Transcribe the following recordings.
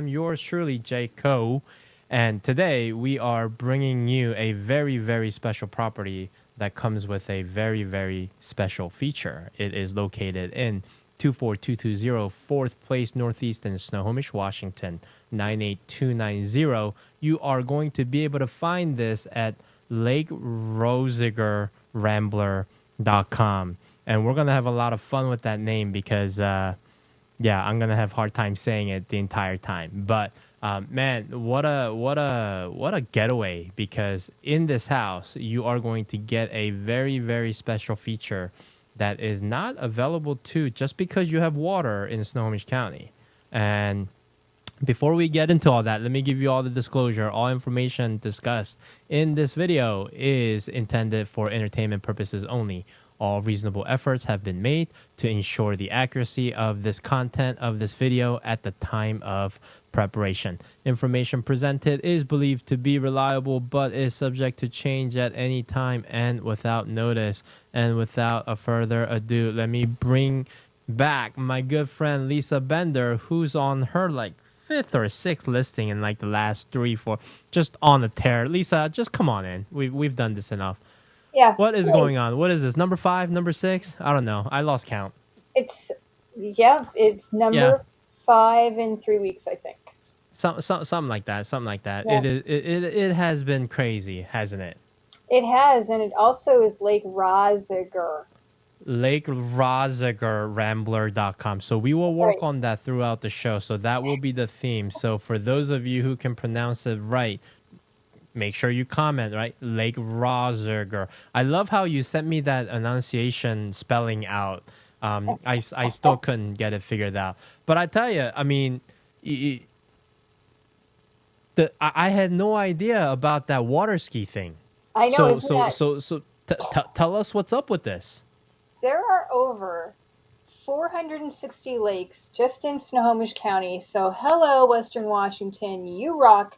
I'm yours truly, Jay Co. And today we are bringing you a very, very special property that comes with a very, very special feature. It is located in 24220 4th Place Northeast in Snohomish, Washington, 98290. You are going to be able to find this at Lake Roesiger Rambler.com. And we're going to have a lot of fun with that name because yeah, I'm gonna have a hard time saying it the entire time. But man, what a getaway! Because in this house, you are going to get a very, very special feature that is not available to just because you have water in Snohomish County. And before we get into all that, let me give you all the disclosure. All information discussed in this video is intended for entertainment purposes only. All reasonable efforts have been made to ensure the accuracy of this content of this video at the time of preparation. Information presented is believed to be reliable, but is subject to change at any time and without notice. And without a further ado, let me bring back my good friend Lisa Bender, who's on her like fifth or sixth listing in like the last 3-4, just on the tear. Lisa, just come on in. We've done this enough. Yeah. What is going on? What is this? Number 5, number 6? I don't know. I lost count. It's number 5 in 3 weeks, I think. Something like that. Something like that. Yeah. It has been crazy, hasn't it? It has, and it also is Lake Roesiger. Lake Roesiger Rambler.com. So we will work on that throughout the show. So that will be the theme. So for those of you who can pronounce it right, make sure you comment, right? Lake Roesiger. I love how you sent me that enunciation spelling out. I still couldn't get it figured out. But I tell you, I mean, I had no idea about that water ski thing. I know. So tell us what's up with this. There are over 460 lakes just in Snohomish County. So hello, Western Washington, you rock.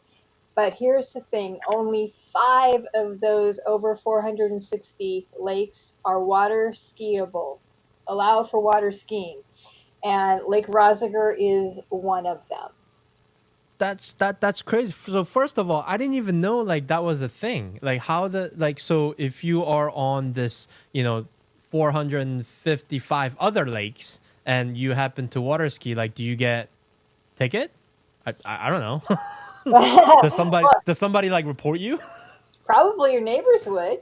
But here's the thing, only 5 of those over 460 lakes are water skiable, allow for water skiing. And Lake Roesiger is one of them. That's crazy. So first of all, I didn't even know like that was a thing. Like how so if you are on this, 455 other lakes and you happen to water ski, like do you get ticket? I don't know. Does somebody like report you? Probably your neighbors would.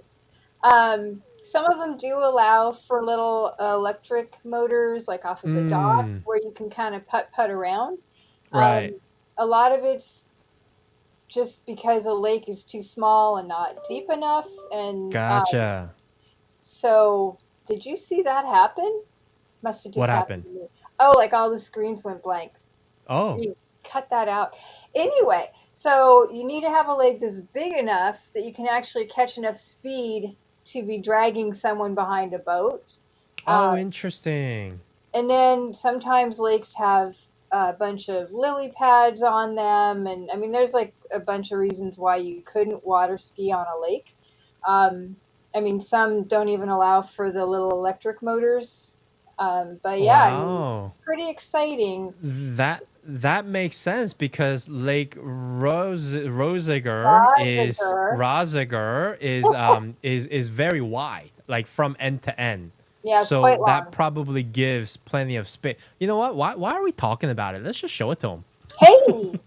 Some of them do allow for little electric motors, like off of the dock, where you can kind of putt around. Right. A lot of it's just because a lake is too small and not deep enough. And gotcha. So, did you see that happen? Must have just happened to me. Oh, like all the screens went blank. Oh. You cut that out. Anyway, so you need to have a lake that's big enough that you can actually catch enough speed to be dragging someone behind a boat. Oh, interesting. And then sometimes lakes have a bunch of lily pads on them. And I mean, there's like a bunch of reasons why you couldn't water ski on a lake. I mean, some don't even allow for the little electric motors. But yeah, wow. I mean, it's pretty exciting. That makes sense because Lake Roesiger is very wide, like from end to end. Yeah, so quite long. That probably gives plenty of space. You know what? Why are we talking about it? Let's just show it to them. Hey,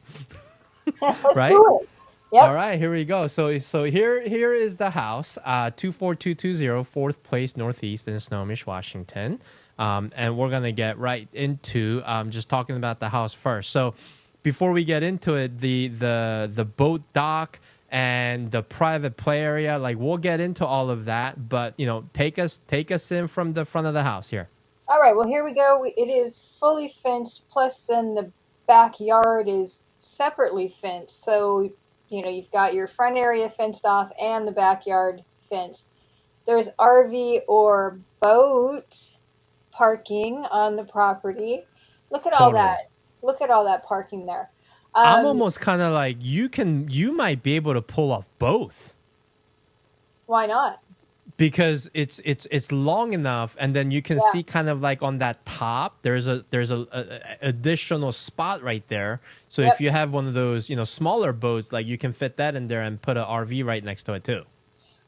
let's right? do it. Yep. All right, here we go. So here is the house, 24220 4th Place Northeast in Snohomish, Washington. And we're going to get right into just talking about the house first. So before we get into it, the boat dock and the private play area, like we'll get into all of that. But, take us in from the front of the house here. All right, well, here we go. It is fully fenced. Plus then the backyard is separately fenced. So, you've got your front area fenced off and the backyard fenced. There's RV or boat parking on the property. Look at all that. Look at all that parking there. I'm almost kind of like you might be able to pull off both. Why not? because it's long enough, and then you can Yeah. see kind of like on that top there's a additional spot right there. So if Yep. you have one of those smaller boats, like you can fit that in there and put an RV right next to it too.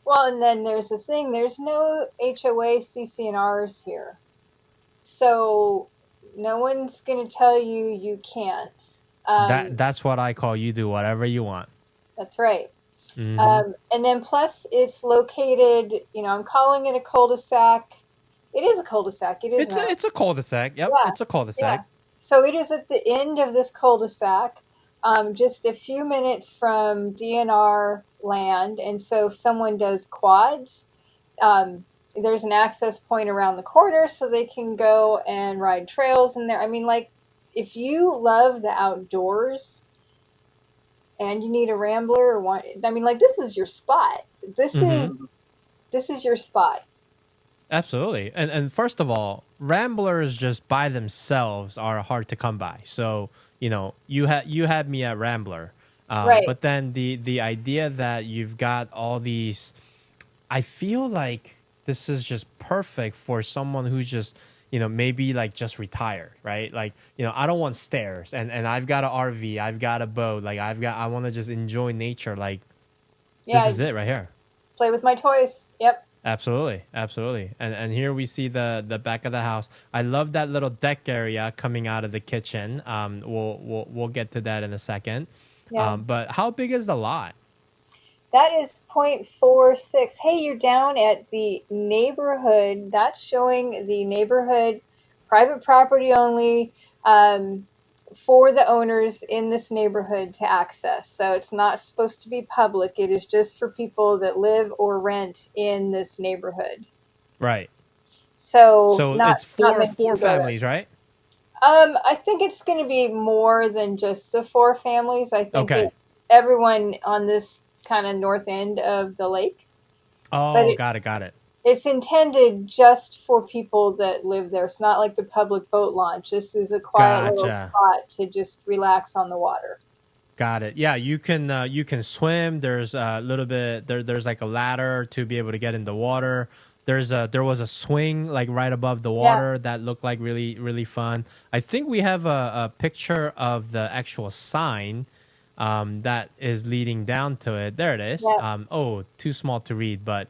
Well, and then there's the thing. There's no HOA CCNRs here, so no one's going to tell you you can't. That's what I call, you do whatever you want. That's right. Hmm. And then plus it's located, I'm calling it a cul-de-sac. It is a cul-de-sac. It is round. It's a cul-de-sac. Yep, Yeah. it's a Yeah. cul-de-sac. So it is at the end of this cul-de-sac, just a few minutes from DNR land. And so if someone does quads, um, there's an access point around the corner so they can go and ride trails in there. I mean, like, if you love the outdoors and you need a Rambler or one, I mean, like, this is your spot. This Hmm. is this is your spot. Absolutely. And first of all, Ramblers just by themselves are hard to come by. So, you had me at Rambler. Right. But then the idea that you've got all these, I feel like this is just perfect for someone who's just, maybe like just retired, right? Like, I don't want stairs, and I've got an RV, I've got a boat, like I want to just enjoy nature. Like, this Yeah. is it right here. Play with my toys. Yep. Absolutely, absolutely. And here we see the back of the house. I love that little deck area coming out of the kitchen. We'll get to that in a second. Yeah. But how big is the lot? That is 0.46. Hey, you're down at the neighborhood. That's showing the neighborhood private property only, for the owners in this neighborhood to access. So it's not supposed to be public. It is just for people that live or rent in this neighborhood. Right. So So not it's not four many four people go there. families, right? I think it's going to be more than just the four families. I think Okay. it's everyone on this kind of north end of the lake. But Oh, got it, got it. it's intended just for people that live there. It's not like the public boat launch. This is a quiet little Gotcha. spot to just relax on the water. Got it. Yeah, you can swim. There's a little bit there's like a ladder to be able to get in the water. There was a swing like right above the Yeah, water that looked like really really fun. I think we have a picture of the actual sign that is leading down to it. There it is. yeah, Oh, too small to read, but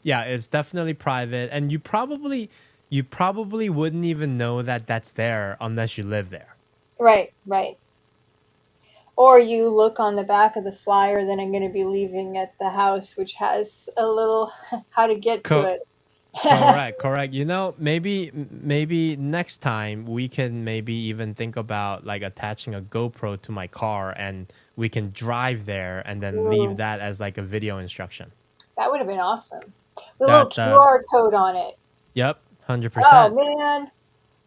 yeah, it's definitely private, and you probably wouldn't even know that that's there unless you live there. right, right. Or you look on the back of the flyer that I'm going to be leaving at the house, which has a little how to get to Co- it. Correct, correct. Maybe next time we can maybe even think about like attaching a GoPro to my car, and we can drive there and then leave Ooh, that as like a video instruction. that would have been awesome. The little That QR code on it. Yep, hundred Oh percent. man,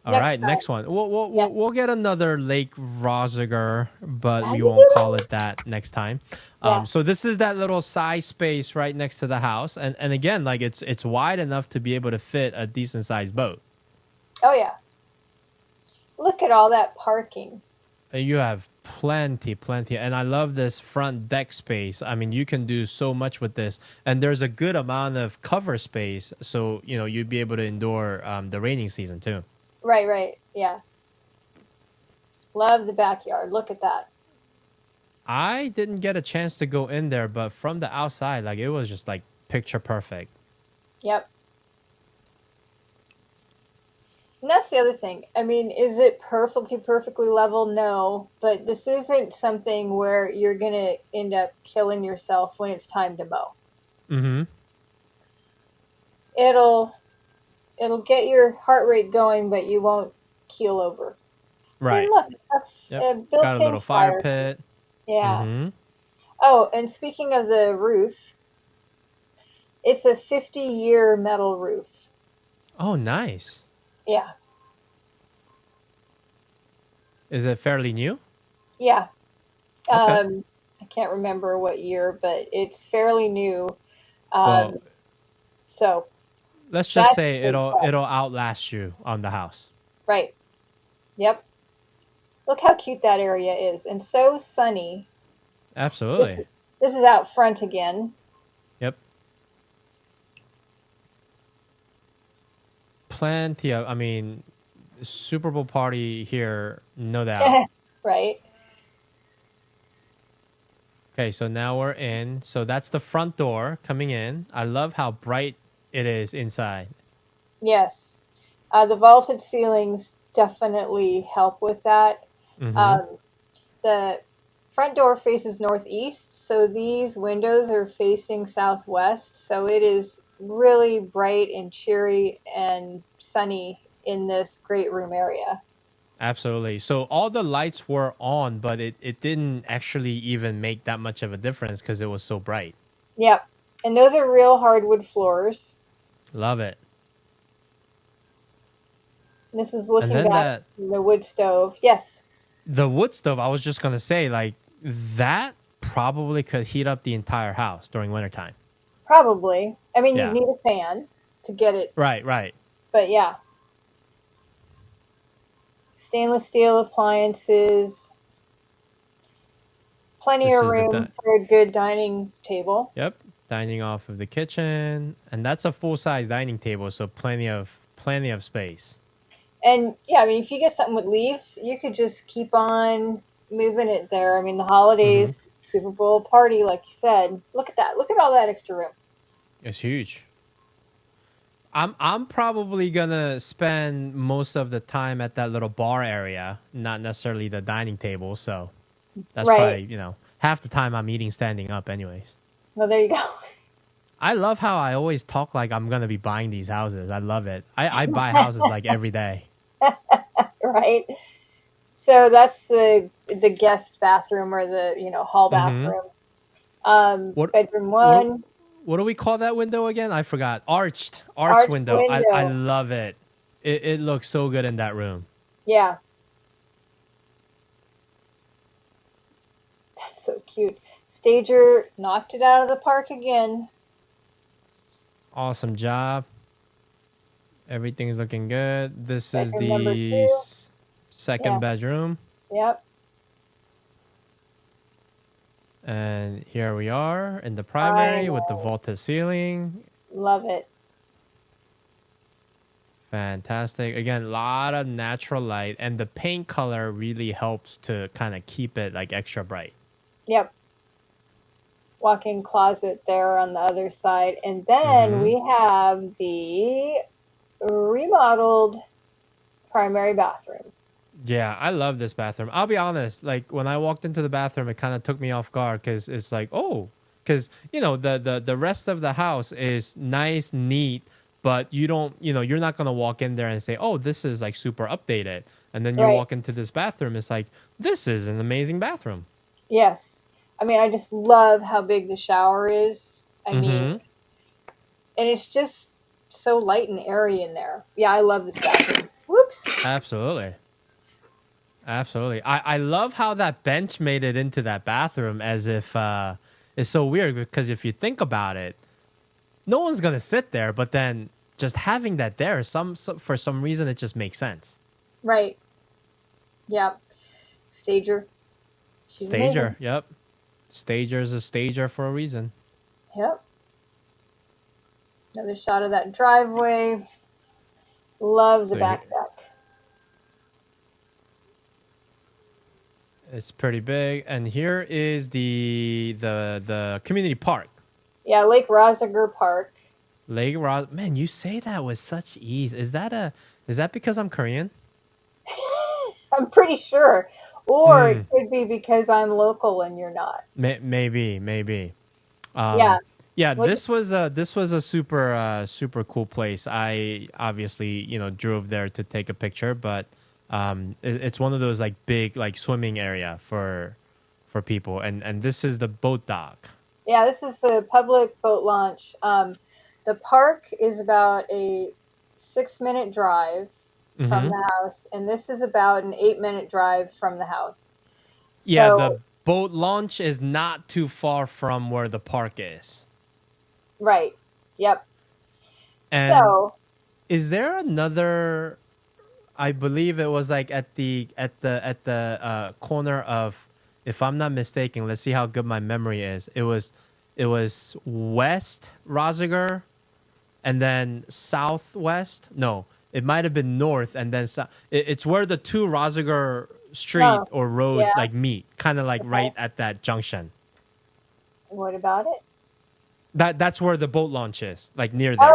All next right, time. next one. We'll, Yeah. we'll, we'll get another Lake Roesiger, but How we you won't doing? call it that next time. Yeah. So this is that little side space right next to the house, and again, like it's wide enough to be able to fit a decent sized boat. Oh yeah. Look at all that parking. You have plenty, and I love this front deck space. I mean, you can do so much with this, and there's a good amount of cover space, so you'd be able to endure the raining season too. Right, right. Yeah. Love the backyard. Look at that. I didn't get a chance to go in there, but from the outside, like it was just like picture perfect. Yep. And that's the other thing. I mean, is it perfectly level? No, but this isn't something where you're going to end up killing yourself when it's time to mow. Mm-hmm. It'll it'll get your heart rate going, but you won't keel over. And Right. look, Yep. a Got a built-in little fire fire. pit. Yeah. Mm-hmm. Oh, and speaking of the roof, it's a 50-year metal roof. Oh, nice. Yeah. Is it fairly new? Yeah. Okay. I can't remember what year, but it's fairly new. Well, Um, so let's just that's a say big plus. it'll outlast you on the house. Right. Yep. Look how cute that area is, and so sunny. This Absolutely. this is out front again. Yep. plenty of. I mean, Super Bowl party here, no doubt. Right. Okay, so now we're in. So that's the front door coming in. I love how bright it is inside. Yes. The vaulted ceilings definitely help with that. Mm-hmm. Um, the front door faces northeast, so these windows are facing southwest. So it is really bright and cheery and sunny in this great room area. Absolutely. So all the lights were on, but it didn't actually even make that much of a difference because it was so bright. Yep. And those are real hardwood floors. Love it. This is And looking then back that from the wood stove. Yes, the wood stove, I was just gonna say, like that probably could heat up the entire house during wintertime. probably. I mean, you'd Yeah. need a fan to get it, Right, right. but yeah. Stainless steel appliances, plenty This of is the room for a good dining table. yep, dining off of the kitchen, and that's a full size dining table, so plenty of space. And yeah, I mean, if you get something with leaves, you could just keep on moving it there. I mean, the holidays, Super Bowl party, like you said. Look at that. Look at all that extra room. It's huge. I'm probably gonna spend most of the time at that little bar area, not necessarily the dining table. So that's Right. probably half the time I'm eating standing up, anyways. Well, there you go. I love how I always talk like I'm gonna be buying these houses. I love it. I buy houses like every day. Right. So that's the guest bathroom or the hall Mm-hmm. bathroom. What Bedroom what one, what do we call that window again? I forgot. Arched arched window. I window. love it. It looks so good in that room. Yeah, that's so cute. Stager knocked it out of the park again. Awesome job. Everything's looking good. This is Bedroom number the two. second Yeah. bedroom. Yep. And here we are in the I primary with the know. vaulted ceiling. Love it. Fantastic. Again, a lot of natural light, and the paint color really helps to kind of keep it like extra bright. Yep. Walk-in closet there on the other side. And then Mm-hmm. we have the remodeled primary bathroom. Yeah, I love this bathroom. I'll be honest. Like when I walked into the bathroom, it kind of took me off guard because it's like, oh, because the rest of the house is nice, neat, but you don't, you're not gonna walk in there and say, oh, this is like super updated. And then you Right. walk into this bathroom, it's like, this is an amazing bathroom. Yes. I mean, I just love how big the shower is. I mean, Mm-hmm. and it's just so light and airy in there. Yeah, I love this bathroom. Whoops. Absolutely. Absolutely. I love how that bench made it into that bathroom as if it's so weird because if you think about it, no one's gonna sit there, but then just having that there, for some reason it just makes sense. Right. Yeah. Stager. She's amazing. Stager, yep. Stager's a stager for a reason. Yep. Another shot of that driveway. Love the So back deck. it's pretty big, and here is the community park, Yeah, Lake Roesiger Park. Lake Ros. Man, you say that with such ease. Is that because I'm Korean? I'm pretty sure. Or it Mm, could be because I'm local and you're not. maybe. Yeah. Um, yeah, Look, this was a super cool place. I obviously drove there to take a picture, but it's one of those like big like swimming area for people, and this is the boat dock. yeah, this is a public boat launch. The park is about a 6-minute drive from Hmm. the house, and this is about an 8-minute drive from the house. Yeah, So, the boat launch is not too far from where the park is. right. Yep. And So, is there another? I believe it was like at the corner of, if I'm not mistaken. Let's see how good my memory is. It was West Rosiger, and then Southwest. No, It might have been north, and then it's where the two Roesiger street No. or road Yeah. like meet, kind of like Okay. right at that junction. What about it? That's where the boat launch is, like near there. Oh,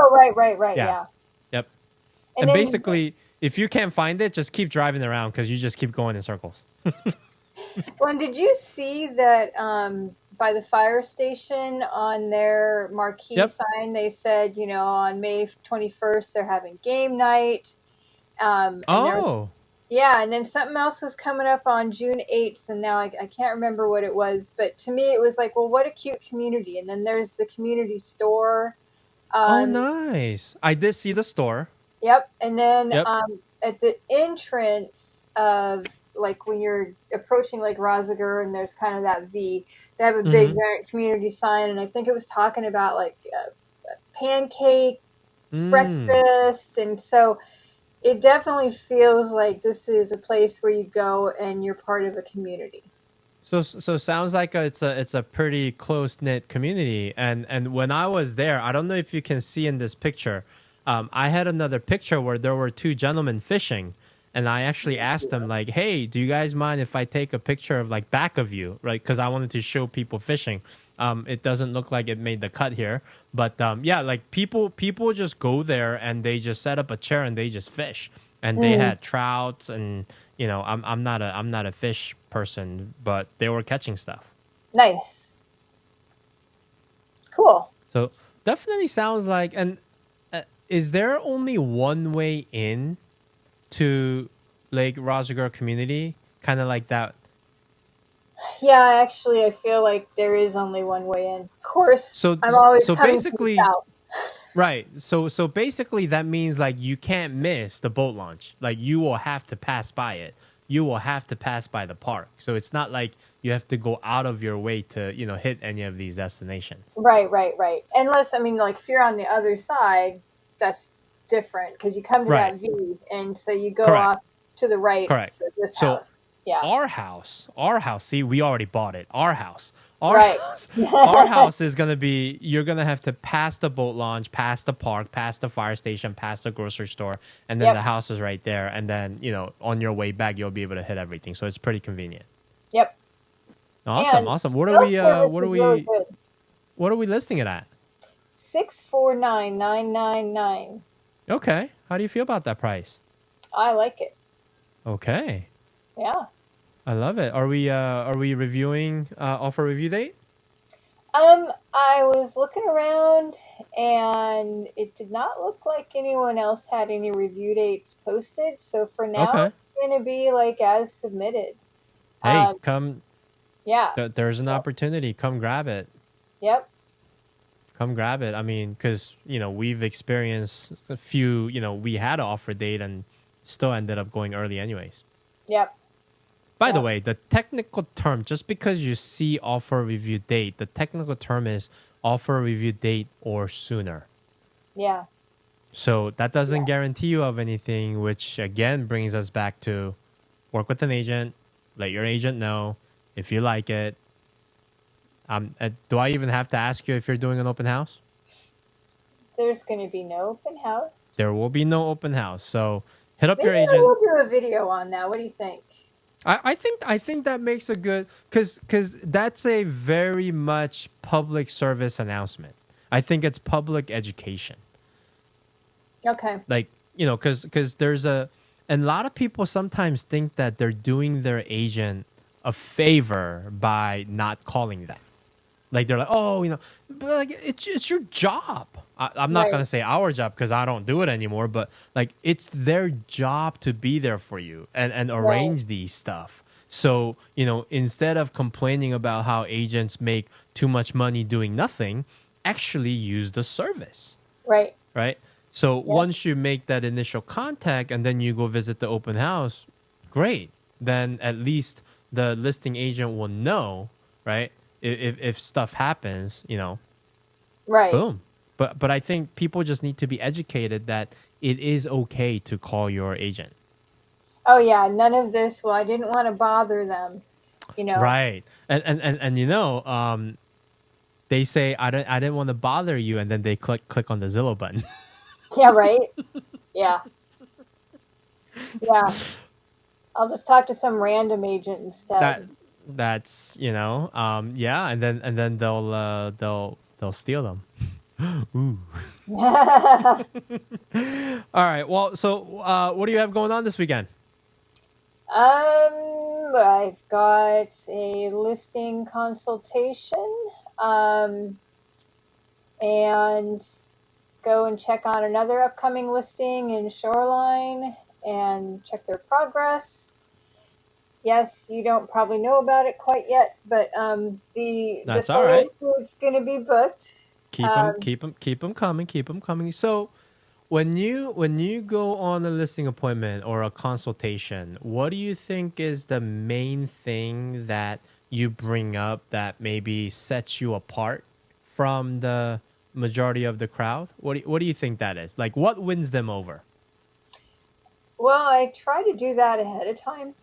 right. Yeah. Yeah. Yep. And And then, basically, if you can't find it, just keep driving around because you just keep going in circles. well, and did you see that by the fire station on their marquee Yep. sign, they said, on May 21st, they're having game night. And there, Oh. yeah, and then something else was coming up on June 8th, and now I can't remember what it was, but to me, it was like, well, what a cute community. And then there's the community store. Oh, Um, nice. I did see the store. Yep. And then Yep. at the entrance of, like, when you're approaching Lake Roesiger and there's kind of that V, they have a big Mm-hmm. community sign. And I think it was talking about like pancake Mm. breakfast. And so it definitely feels like this is a place where you go and you're part of a community. So sounds like it's a pretty close knit community. And when I was there, I don't know if you can see in this picture. I had another picture where there were two gentlemen fishing, and I actually asked them like, "Hey, do you guys mind if I take a picture of like back of you, right? Because I wanted to show people fishing. It doesn't look like it made the cut here, but yeah, like people just go there and they just set up a chair and they just fish, and they Mm, had trouts and I'm not a fish person, but they were catching stuff. nice. Cool. So definitely sounds like. And is there only one way in to Lake Roesiger community? Kind of like that. Yeah, actually, I feel like there is only one way in. Of course, So I'm always so coming to the basically, south. right. So basically, that means like you can't miss the boat launch. Like you will have to pass by it. You will have to pass by the park. So it's not like you have to go out of your way to hit any of these destinations. Right. Unless, I mean, like, if you're on the other side, that's different because you come to Right. that V, and so you go Correct. off to the right Correct. for this So house. Yeah, our house. See, we already bought it. Our house. Our right. house. Our house is gonna be. You're gonna have to pass the boat launch, pass the park, pass the fire station, pass the grocery store, and then the Yep, house is right there. And then on your way back, you'll be able to hit everything. So it's pretty convenient. yep. Awesome, And awesome. What are cell we? service What are is really we? good. What are we listing it at? 649,999. Okay. How do you feel about that price? I like it. Okay. Yeah. I love it. Are we reviewing offer review date? I was looking around, and it did not look like anyone else had any review dates posted. So for now, Okay. it's going to be like as submitted. Hey, Um, come. yeah. There's an So, opportunity. Come grab it. yep. Come grab it. I mean, because we've experienced a few. We had an offer date and still ended up going early anyways. Yep. By the Yep. way, the technical term, just because you see offer review date, the technical term is offer review date or sooner. Yeah. So that doesn't Yeah. guarantee you of anything, which again brings us back to work with an agent, let your agent know if you like it. Do I even have to ask you if you're doing an open house? There's going to be no open house. There will be no open house. So hit up Maybe your I agent. will do a video on that. What do you think? I think that makes a good because that's a very much public service announcement. I think it's public education. Okay. Like because there's and a lot of people sometimes think that they're doing their agent a favor by not calling them. Like they're like, oh, but like it's your job. I'm not Right. gonna say our job because I don't do it anymore. But like it's their job to be there for you and Right. arrange these stuff. So instead of complaining about how agents make too much money doing nothing, actually use the service, Right. right? So Yep. once you make that initial contact and then you go visit the open house, great. Then at least the listing agent will know, right? If stuff happens, Right. boom. But I think people just need to be educated that it is okay to call your agent. Oh, yeah. None of this. Well, I didn't want to bother them. You know. Right. And they say I didn't want to bother you and then they click on the Zillow button. Yeah. Right. Yeah. Yeah. I'll just talk to some random agent that instead. that's yeah, and then they'll steal them. Ooh. All right. Well, so what do you have going on this weekend? I've got a listing consultation, um, and go and check on another upcoming listing in Shoreline and check their progress. Yes, you don't probably know about it quite yet, but the That's all photo right. shoot's going to be booked. Um, Keep them coming. Keep them coming. So when you go on a listing appointment or a consultation, what do you think is the main thing that you bring up that maybe sets you apart from the majority of the crowd? What do you think that is? Like, what wins them over? well, I try to do that ahead of time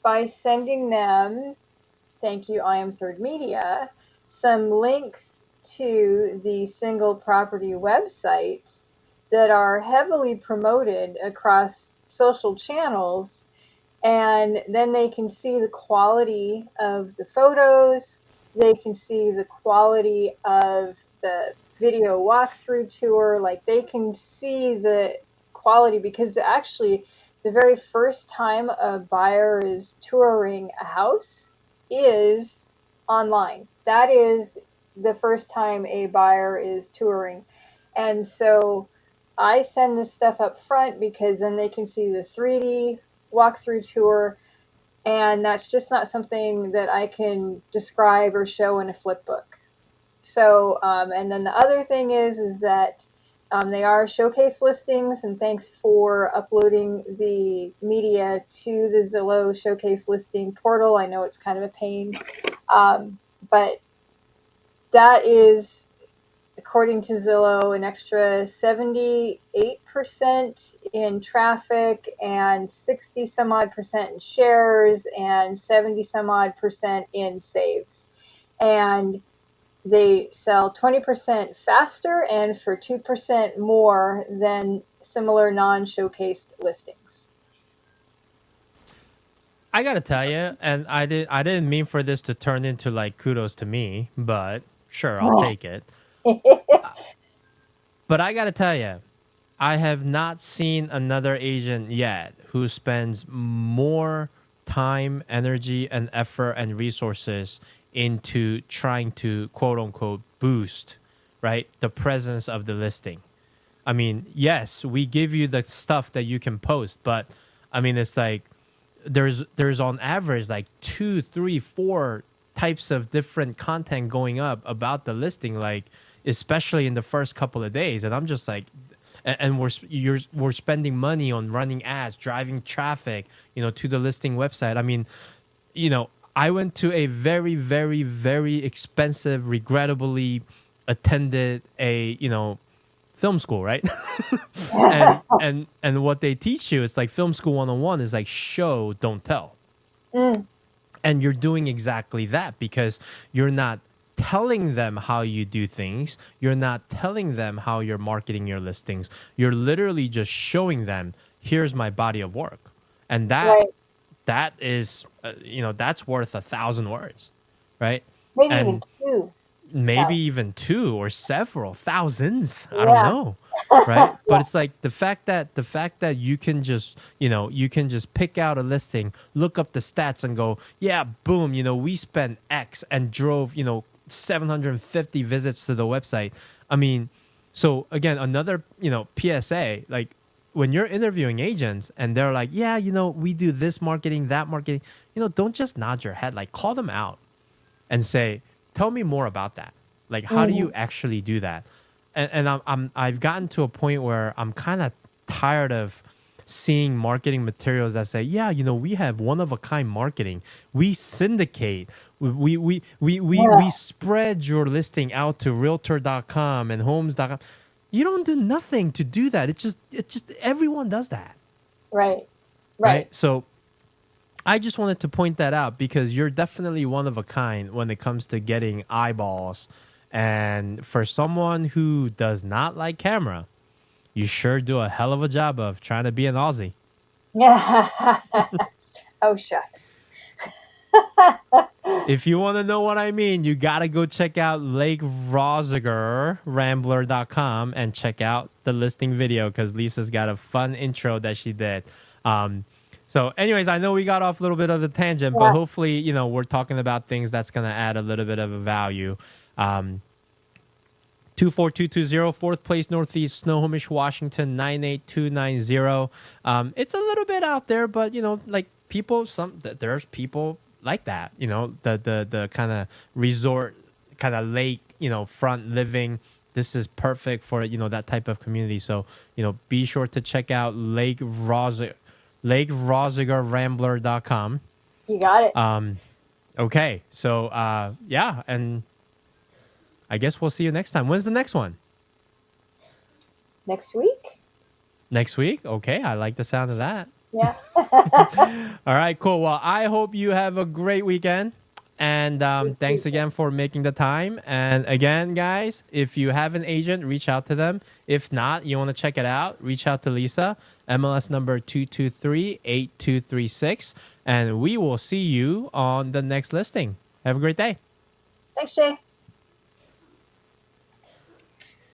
by sending them, thank you, I am Third Media, some links to the single property websites that are heavily promoted across social channels. And then they can see the quality of the photos, they can see the quality of the video walkthrough tour, like they can see the quality, because actually the very first time a buyer is touring a house is online. That is the first time a buyer is touring. And so I send this stuff up front because then they can see the 3D walkthrough tour, and that's just not something that I can describe or show in a flip book. So, and then the other thing is that they are showcase listings, and thanks for uploading the media to the Zillow showcase listing portal. I know it's kind of a pain, but that is, according to Zillow, an extra 78% in traffic and 60 some odd percent in shares and 70 some odd percent in saves. And they sell 20% faster and for 2% more than similar non-showcased listings. I gotta tell you, and I didn't mean for this to turn into like kudos to me, but sure, I'll take it. But I gotta tell you, I have not seen another agent yet who spends more time, energy, and effort and resources into trying to quote unquote boost, right, the presence of the listing. I mean, yes, we give you the stuff that you can post, but I mean, it's like there's on average like two, three, four types of different content going up about the listing, like especially in the first couple of days, and I'm just like, and we're spending money on running ads, driving traffic, to the listing website. I mean, I went to a very, very, very expensive, regrettably attended a film school, right? And what they teach you, it's like film school 101 is like show, don't tell. Mm, And you're doing exactly that because you're not telling them how you do things. You're not telling them how you're marketing your listings. You're literally just showing them, here's my body of work. And right. that is, that's worth 1,000 words, right? Maybe even And 2,000. maybe even two or several thousands, I don't Yeah. know, right? But Yeah. it's like the fact that you can just you can just pick out a listing, look up the stats and go, yeah, boom, we spent X and drove 750 visits to the website. I mean, so again, another PSA, like when you're interviewing agents and they're like, yeah, we do this marketing, that marketing, don't just nod your head, like call them out and say, tell me more about that. Like, how do Mhm. you actually do that? And I've gotten to a point where I'm kind of tired of seeing marketing materials that say, yeah, we have one of a kind marketing. We syndicate. We Yeah. spread your listing out to realtor.com and homes.com. You don't do nothing to do that. It's just everyone does that, Right. Right. right? So I just wanted to point that out because you're definitely one of a kind when it comes to getting eyeballs. And for someone who does not like camera, you sure do a hell of a job of trying to be an Aussie. Oh, shucks. If you want to know what I mean, you got to go check out Lake Roesiger Rambler.com and check out the listing video because Lisa's got a fun intro that she did. So anyways, I know we got off a little bit of a tangent, but Yeah. hopefully, we're talking about things that's going to add a little bit of a value. 24220, fourth place Northeast, Snohomish, Washington, 98290. It's a little bit out there, but like people, there's people like that. The kind of resort, kind of lake, front living. This is perfect for that type of community. So be sure to check out Lake Roesiger, LakeRoesigerRambler.com. You got it. Okay, so yeah, and I guess we'll see you next time. When's the next one? Next week? Next week? Okay, I like the sound of that. Yeah. All right, cool. Well, I hope you have a great weekend. And thanks again for making the time. And again, guys, if you have an agent, reach out to them. If not, you want to check it out, reach out to Lisa, MLS number 223-8236. And we will see you on the next listing. Have a great day. Thanks, Jay.